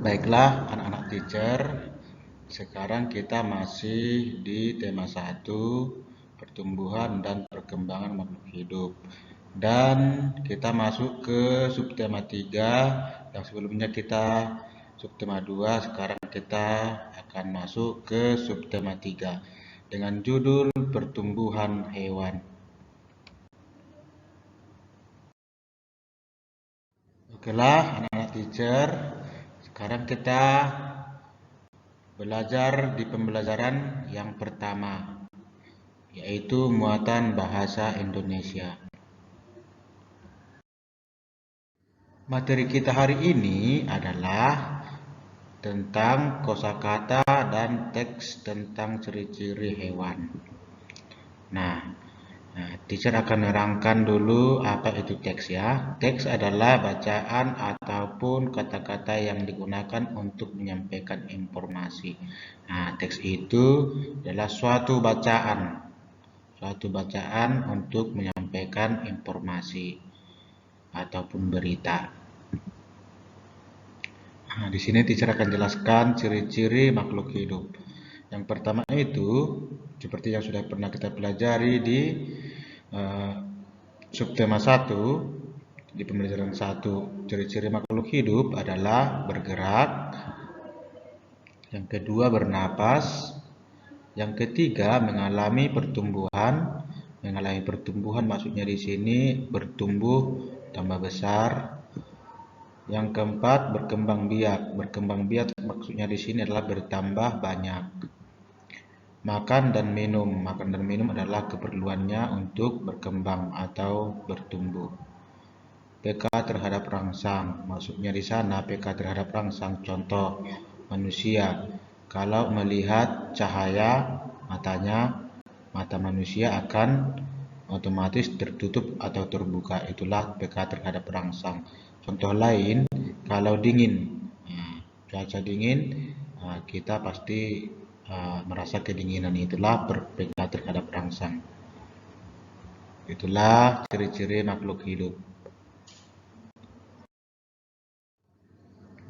Baiklah anak-anak teacher, sekarang kita masih di tema 1, pertumbuhan dan perkembangan makhluk hidup. Dan kita masuk ke subtema 3, yang sebelumnya kita subtema 2, sekarang kita akan masuk ke subtema 3 dengan judul pertumbuhan hewan. Okelah anak-anak teacher, sekarang kita belajar di pembelajaran yang pertama, yaitu muatan bahasa Indonesia. Materi kita hari ini adalah tentang kosakata dan teks tentang ciri-ciri hewan. Nah, teacher akan menerangkan dulu apa itu teks ya. Teks adalah bacaan ataupun kata-kata yang digunakan untuk menyampaikan informasi. Nah, teks itu adalah suatu bacaan untuk menyampaikan informasi ataupun berita. Nah, di sini teacher akan jelaskan ciri-ciri makhluk hidup. Yang pertama itu, seperti yang sudah pernah kita pelajari di subtema 1, di pembelajaran 1, ciri-ciri makhluk hidup adalah bergerak, yang kedua bernapas, yang ketiga mengalami pertumbuhan. Mengalami pertumbuhan maksudnya di sini bertumbuh tambah besar. Yang keempat berkembang biak. Berkembang biak maksudnya di sini adalah bertambah banyak. Makan dan minum. Makan dan minum adalah keperluannya untuk berkembang atau bertumbuh. PK terhadap rangsang. Maksudnya di sana PK terhadap rangsang, contoh manusia. Kalau melihat cahaya mata manusia akan otomatis tertutup atau terbuka. Itulah PK terhadap rangsang. Contoh lain, kalau dingin, cuaca dingin, kita pasti merasa kedinginan. Itulah PK terhadap rangsang. Itulah ciri-ciri makhluk hidup.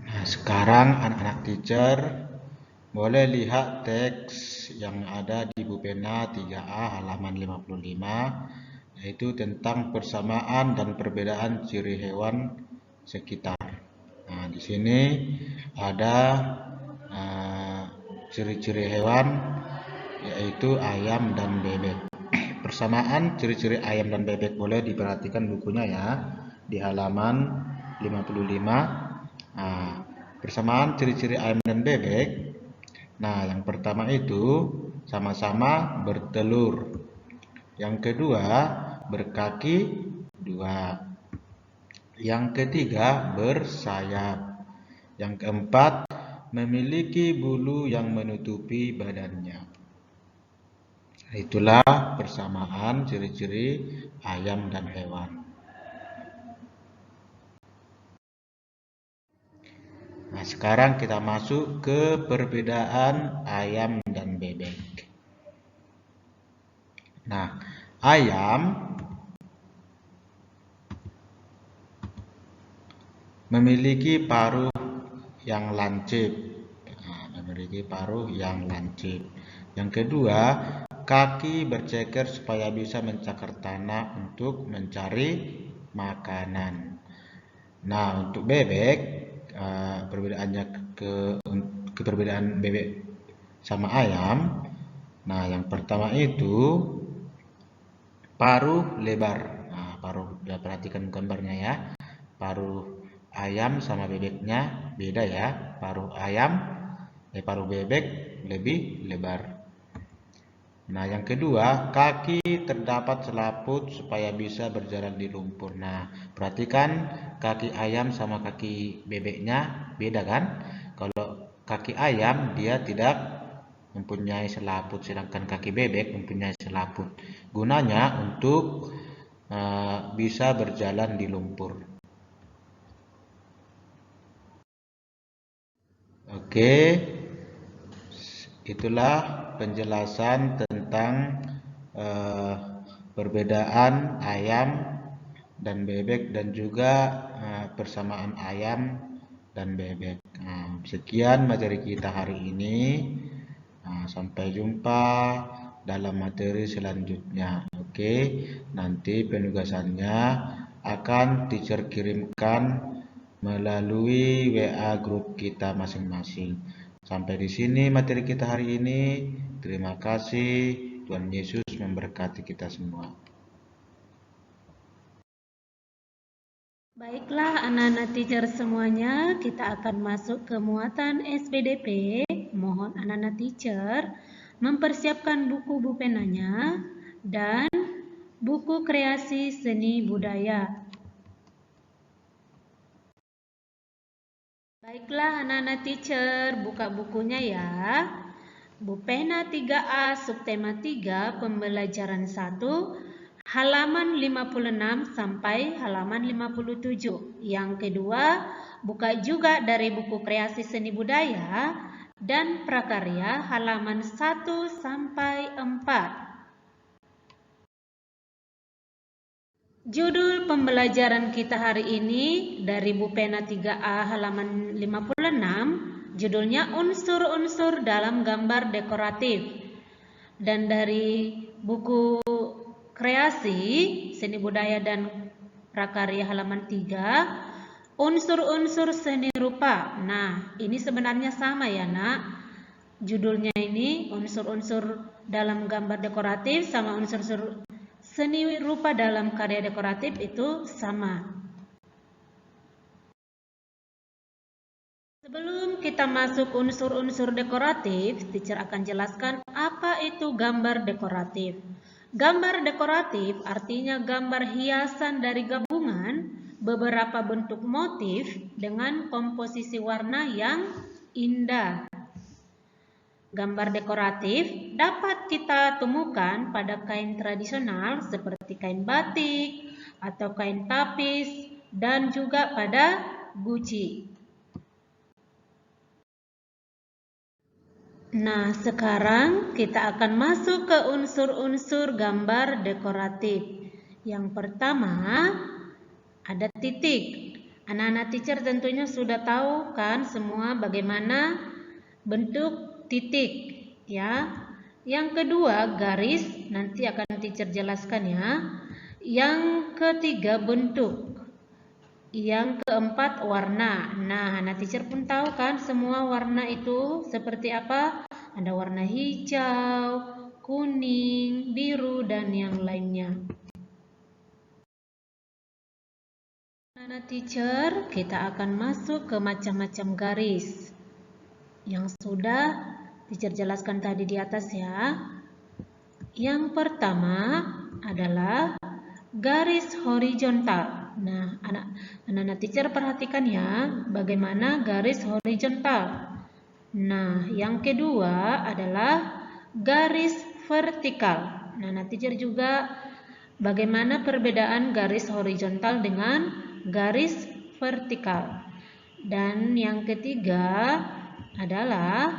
Nah, sekarang anak-anak teacher boleh lihat teks yang ada di buku pena 3A halaman 55, yaitu tentang persamaan dan perbedaan ciri hewan sekitar. Nah, di sini ada ciri-ciri hewan, yaitu ayam dan bebek. Persamaan ciri-ciri ayam dan bebek boleh diperhatikan bukunya ya, di halaman 55. Persamaan ciri-ciri ayam dan bebek. Nah, yang pertama itu sama-sama bertelur. Yang kedua berkaki 2. Yang ketiga bersayap. Yang keempat memiliki bulu yang menutupi badannya. Itulah persamaan ciri-ciri ayam dan hewan. Nah, sekarang kita masuk ke perbedaan ayam dan bebek. Nah, ayam memiliki paruh yang lancip. Yang kedua, kaki berceker supaya bisa mencakar tanah untuk mencari makanan. Nah, untuk bebek, perbedaannya ke perbedaan bebek sama ayam. Nah, yang pertama itu paruh lebar. Nah, paruh, ya, perhatikan gambarnya ya. Paruh ayam sama bebeknya beda ya. Paruh bebek lebih lebar. Nah, yang kedua, kaki terdapat selaput supaya bisa berjalan di lumpur. Nah, perhatikan kaki ayam sama kaki bebeknya beda kan? Kalau kaki ayam dia tidak mempunyai selaput, sedangkan kaki bebek mempunyai selaput. Gunanya untuk bisa berjalan di lumpur. Oke, itulah penjelasan tentang perbedaan ayam dan bebek dan juga persamaan ayam dan bebek. Nah, Sekian materi kita hari ini. Sampai jumpa dalam materi selanjutnya. Oke, nanti penugasannya akan teacher kirimkan melalui WA grup kita masing-masing. Sampai di sini materi kita hari ini. Terima kasih. Tuhan Yesus memberkati kita semua. Baiklah anak-anak teacher semuanya, kita akan masuk ke muatan SPDP. Mohon anak-anak teacher mempersiapkan buku bupenanya dan buku kreasi seni budaya. Baiklah anak-anak teacher, buka bukunya ya. Bupena 3A subtema 3 pembelajaran 1 halaman 56 sampai halaman 57. Yang kedua, buka juga dari buku kreasi seni budaya dan prakarya halaman 1 sampai 4. Judul pembelajaran kita hari ini dari Bupena 3A halaman 56, judulnya unsur-unsur dalam gambar dekoratif. Dan dari buku kreasi seni budaya dan prakarya halaman 3, unsur-unsur seni rupa. Nah, ini sebenarnya sama ya nak. Judulnya ini unsur-unsur dalam gambar dekoratif sama unsur-unsur seni rupa dalam karya dekoratif itu sama. Sebelum kita masuk unsur-unsur dekoratif, teacher akan jelaskan apa itu gambar dekoratif. Gambar dekoratif artinya gambar hiasan dari gabungan beberapa bentuk motif dengan komposisi warna yang indah. Gambar dekoratif dapat kita temukan pada kain tradisional seperti kain batik atau kain tapis dan juga pada guci. Nah, sekarang kita akan masuk ke unsur-unsur gambar dekoratif. Yang pertama, ada titik. Anak-anak teacher tentunya sudah tahu kan semua bagaimana bentuk titik, ya. Yang kedua, garis, nanti akan teacher jelaskan ya. Yang ketiga, bentuk. Yang keempat, warna. Nah, anak teacher pun tahu kan semua warna itu seperti apa? Ada warna hijau, kuning, biru, dan yang lainnya. Anak teacher, kita akan masuk ke macam-macam garis yang sudah teacher jelaskan tadi di atas ya. Yang pertama adalah garis horizontal. Nah, anak-anak teacher perhatikan ya, bagaimana garis horizontal. Nah, yang kedua adalah garis vertikal. Nah, anak teacher juga bagaimana perbedaan garis horizontal dengan garis vertikal. Dan yang ketiga adalah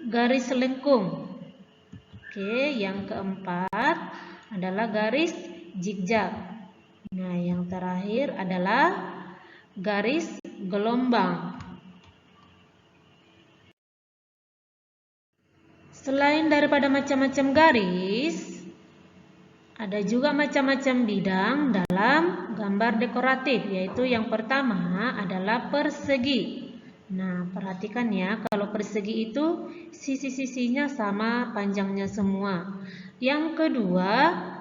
garis lengkung. Oke, yang keempat adalah garis zigzag. Nah, yang terakhir adalah garis gelombang. Selain daripada macam-macam garis, ada juga macam-macam bidang dalam gambar dekoratif, yaitu yang pertama adalah persegi. Nah, perhatikan ya, kalau persegi itu sisi-sisinya sama panjangnya semua. Yang kedua,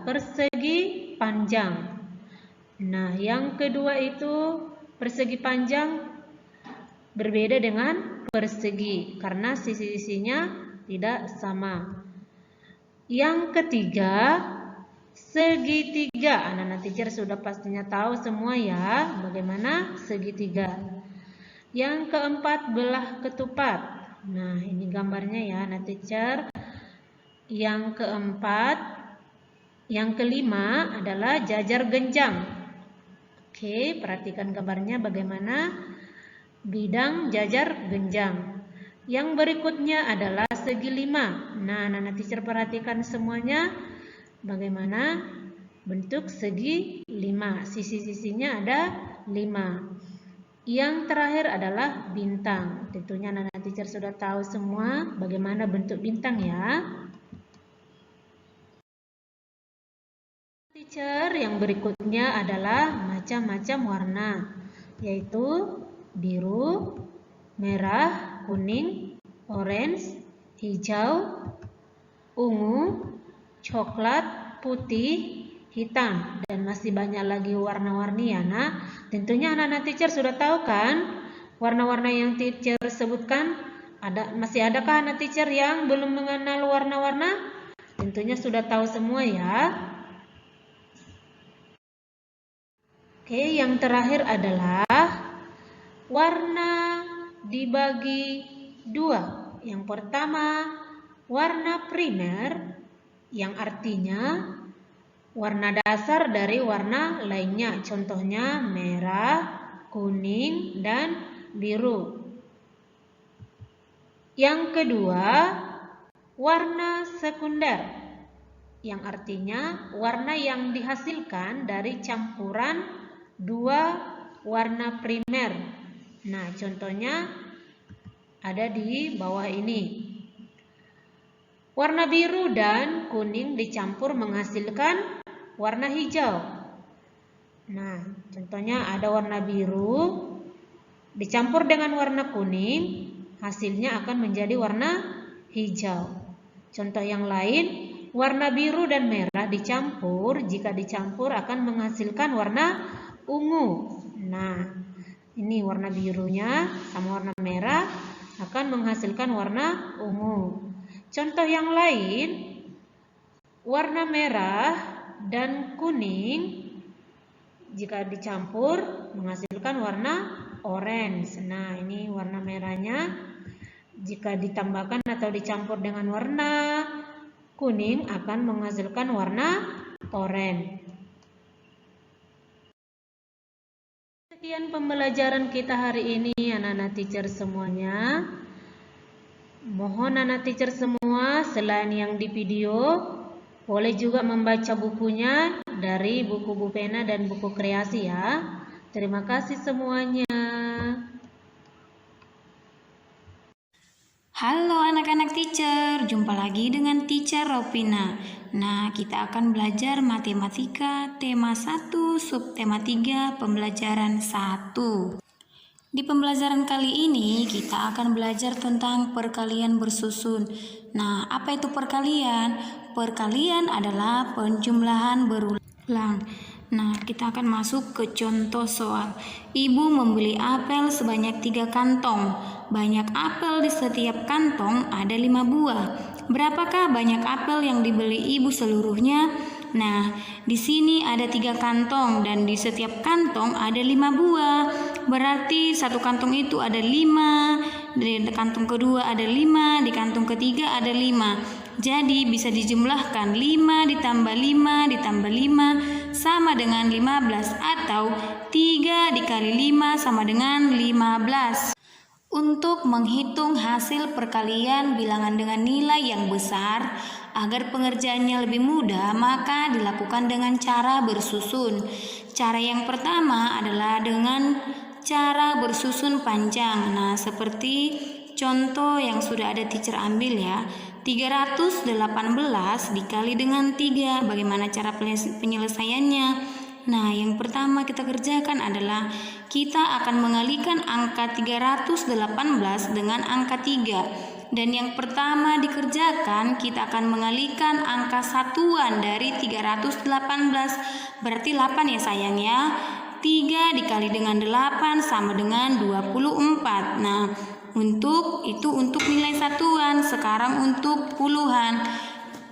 persegi panjang. Nah, yang kedua itu persegi panjang berbeda dengan persegi karena sisi-sisinya tidak sama. Yang ketiga, segitiga. Anak-anak teacher sudah pastinya tahu semua ya bagaimana segitiga. Yang keempat, belah ketupat. Nah, ini gambarnya ya anak teacher. Yang keempat, yang kelima adalah jajar genjang. Oke, perhatikan gambarnya bagaimana bidang jajar genjang. Yang berikutnya adalah segi lima. Nah, anak-anak teacher perhatikan semuanya bagaimana bentuk segi lima. Sisi-sisinya ada 5. Yang terakhir adalah bintang. Tentunya anak-anak teacher sudah tahu semua bagaimana bentuk bintang ya. Teacher, yang berikutnya adalah macam-macam warna, yaitu biru, merah, kuning, orange, hijau, ungu, coklat, putih, hitam, dan masih banyak lagi warna-warni ya nak. Tentunya anak-anak teacher sudah tahu kan warna-warna yang teacher sebutkan? Masih adakah anak teacher yang belum mengenal warna-warna? Tentunya sudah tahu semua ya. Oke, yang terakhir adalah warna dibagi dua. Yang pertama, warna primer, yang artinya warna dasar dari warna lainnya. Contohnya merah, kuning, dan biru. Yang kedua, warna sekunder, yang artinya warna yang dihasilkan dari campuran dua warna primer. Nah, contohnya ada di bawah ini. Warna biru dan kuning dicampur menghasilkan warna hijau. Nah, contohnya ada warna biru dicampur dengan warna kuning, hasilnya akan menjadi warna hijau. Contoh yang lain, warna biru dan merah dicampur, jika dicampur akan menghasilkan warna ungu. Nah, ini warna birunya sama warna merah akan menghasilkan warna ungu. Contoh yang lain, warna merah dan kuning jika dicampur menghasilkan warna orange. Nah, ini warna merahnya jika ditambahkan atau dicampur dengan warna kuning akan menghasilkan warna oranye. Sekian pembelajaran kita hari ini anak-anak teacher semuanya. Mohon anak teacher semua selain yang di video, boleh juga membaca bukunya dari buku Bu Pena dan buku kreasi ya. Terima kasih semuanya. Halo anak-anak teacher, jumpa lagi dengan teacher Ropina. Nah, kita akan belajar matematika tema 1, subtema 3, pembelajaran 1. Di pembelajaran kali ini kita akan belajar tentang perkalian bersusun. Nah, apa itu perkalian? Perkalian adalah penjumlahan berulang. Nah, kita akan masuk ke contoh soal. Ibu membeli apel sebanyak 3 kantong. Banyak apel di setiap kantong ada 5 buah. Berapakah banyak apel yang dibeli ibu seluruhnya? Nah, di sini ada 3 kantong dan di setiap kantong ada 5 buah. Berarti satu kantong itu ada 5, di kantong kedua ada 5, di kantong ketiga ada 5. Jadi bisa dijumlahkan 5 ditambah 5 ditambah 5 sama dengan 15 atau 3 dikali 5 sama dengan 15. Untuk menghitung hasil perkalian bilangan dengan nilai yang besar, agar pengerjaannya lebih mudah, maka dilakukan dengan cara bersusun. Cara yang pertama adalah dengan cara bersusun panjang. Nah, seperti contoh yang sudah ada teacher ambil ya. 318 dikali dengan 3. Bagaimana cara penyelesaiannya? Nah, yang pertama kita kerjakan adalah kita akan mengalikan angka 318 dengan angka 3. Dan yang pertama dikerjakan, kita akan mengalihkan angka satuan dari 318. Berarti 8 ya sayang ya. 3 dikali dengan 8 sama dengan 24. Nah, untuk nilai satuan. Sekarang untuk puluhan.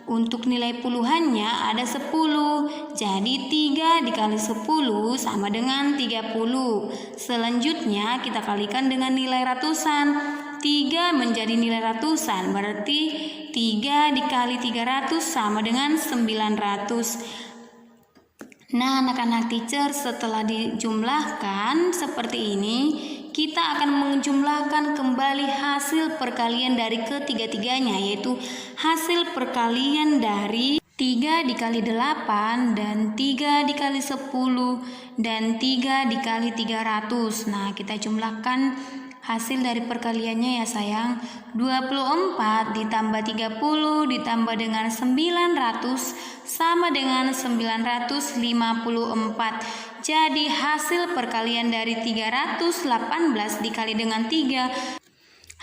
Untuk nilai puluhannya ada 10. Jadi 3 dikali 10 sama dengan 30. Selanjutnya kita kalikan dengan nilai ratusan. 3 menjadi nilai ratusan. Berarti 3 dikali 300 sama dengan 900. Nah, anak-anak teacher, setelah dijumlahkan seperti ini, kita akan menjumlahkan kembali hasil perkalian dari ketiga-tiganya, yaitu hasil perkalian dari 3 3 dikali 8 dan 3 dikali 10 dan 3 dikali 300. Nah, kita jumlahkan hasil dari perkaliannya ya sayang. 24 ditambah 30 ditambah dengan 900 sama dengan 954. Jadi hasil perkalian dari 318 dikali dengan 3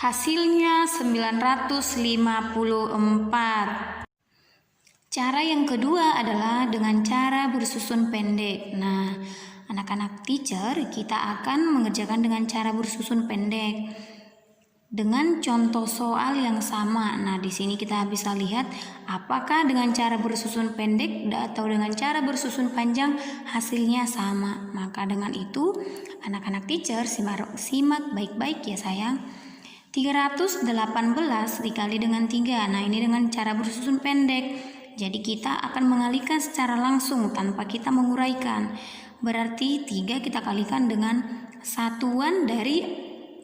hasilnya 954. Cara yang kedua adalah dengan cara bersusun pendek. Nah, anak-anak teacher, kita akan mengerjakan dengan cara bersusun pendek dengan contoh soal yang sama. Nah, di sini kita bisa lihat apakah dengan cara bersusun pendek atau dengan cara bersusun panjang hasilnya sama. Maka dengan itu, anak-anak teacher simak baik-baik ya sayang. 318 dikali dengan 3. Nah, ini dengan cara bersusun pendek. Jadi kita akan mengalihkan secara langsung tanpa kita menguraikan. Berarti 3 kita kalikan dengan satuan dari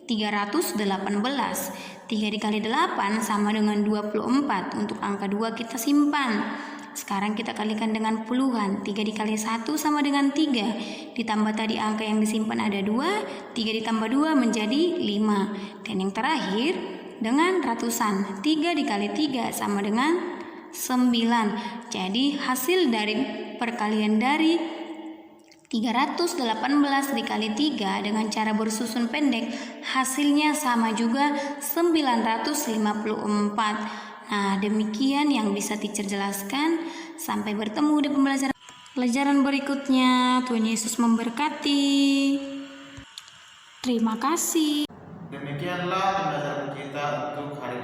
318. 3 dikali 8 sama dengan 24. Untuk angka 2 kita simpan. Sekarang kita kalikan dengan puluhan. 3 dikali 1 sama dengan 3. Ditambah tadi angka yang disimpan ada 2. 3 ditambah 2 menjadi 5. Dan yang terakhir dengan ratusan. 3 dikali 3 sama dengan 9. Jadi hasil dari perkalian dari 318 dikali 3 dengan cara bersusun pendek hasilnya sama juga 954. Nah, demikian yang bisa teacher jelaskan. Sampai bertemu di pelajaran berikutnya. Tuhan Yesus memberkati. Terima kasih. Demikianlah pembelajaran kita untuk hari